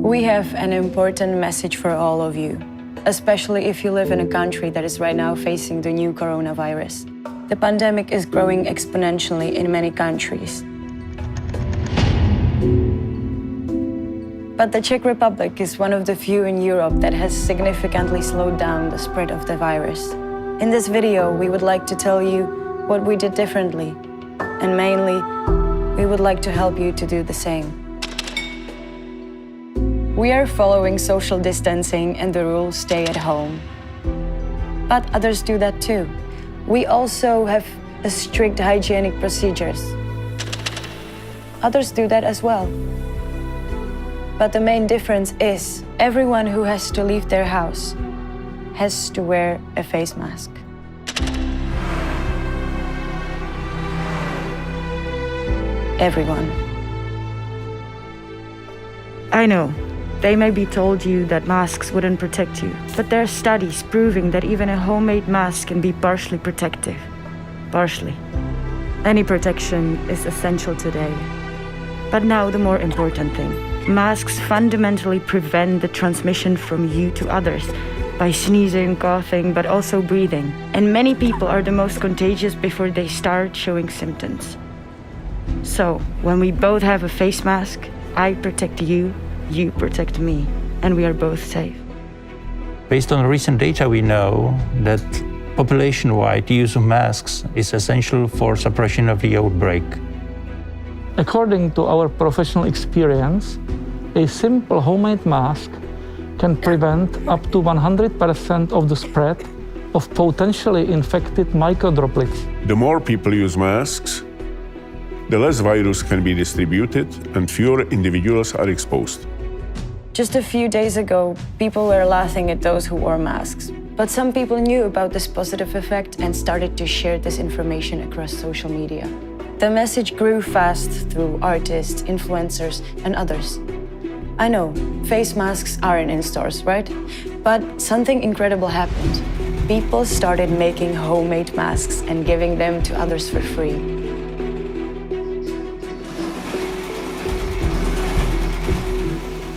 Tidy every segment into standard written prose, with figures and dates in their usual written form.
We have an important message for all of you, especially if you live in a country that is right now facing the new coronavirus. The pandemic is growing exponentially in many countries. But the Czech Republic is one of the few in Europe that has significantly slowed down the spread of the virus. In this video, we would like to tell you what we did differently, and mainly, we would like to help you to do the same. We are following social distancing and the rule stay at home. But others do that too. We also have strict hygienic procedures. Others do that as well. But the main difference is everyone who has to leave their house has to wear a face mask. Everyone. I know, they may be told you that masks wouldn't protect you, but there are studies proving that even a homemade mask can be partially protective. Partially. Any protection is essential today. But now the more important thing. Masks fundamentally prevent the transmission from you to others by sneezing, coughing, but also breathing. And many people are the most contagious before they start showing symptoms. So, when we both have a face mask, I protect you, you protect me, and we are both safe. Based on recent data, we know that population-wide use of masks is essential for suppression of the outbreak. According to our professional experience, a simple homemade mask can prevent up to 100% of the spread of potentially infected microdroplets. The more people use masks, the less virus can be distributed and fewer individuals are exposed. Just a few days ago, people were laughing at those who wore masks. But some people knew about this positive effect and started to share this information across social media. The message grew fast through artists, influencers, and others. I know, face masks aren't in stores, right? But something incredible happened. People started making homemade masks and giving them to others for free.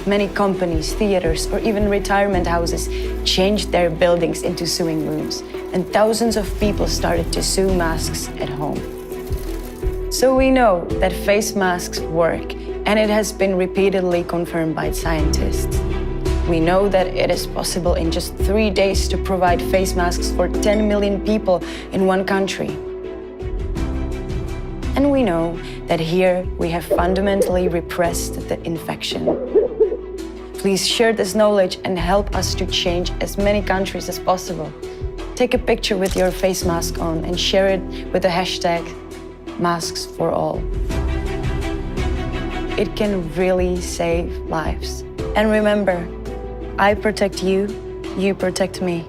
Many companies, theaters, or even retirement houses changed their buildings into sewing rooms, and thousands of people started to sew masks at home. So we know that face masks work, and it has been repeatedly confirmed by scientists. We know that it is possible in just 3 days to provide face masks for 10 million people in one country. And we know that here we have fundamentally repressed the infection. Please share this knowledge and help us to change as many countries as possible. Take a picture with your face mask on and share it with the hashtag #MasksForAll. It can really save lives. And remember, I protect you, you protect me.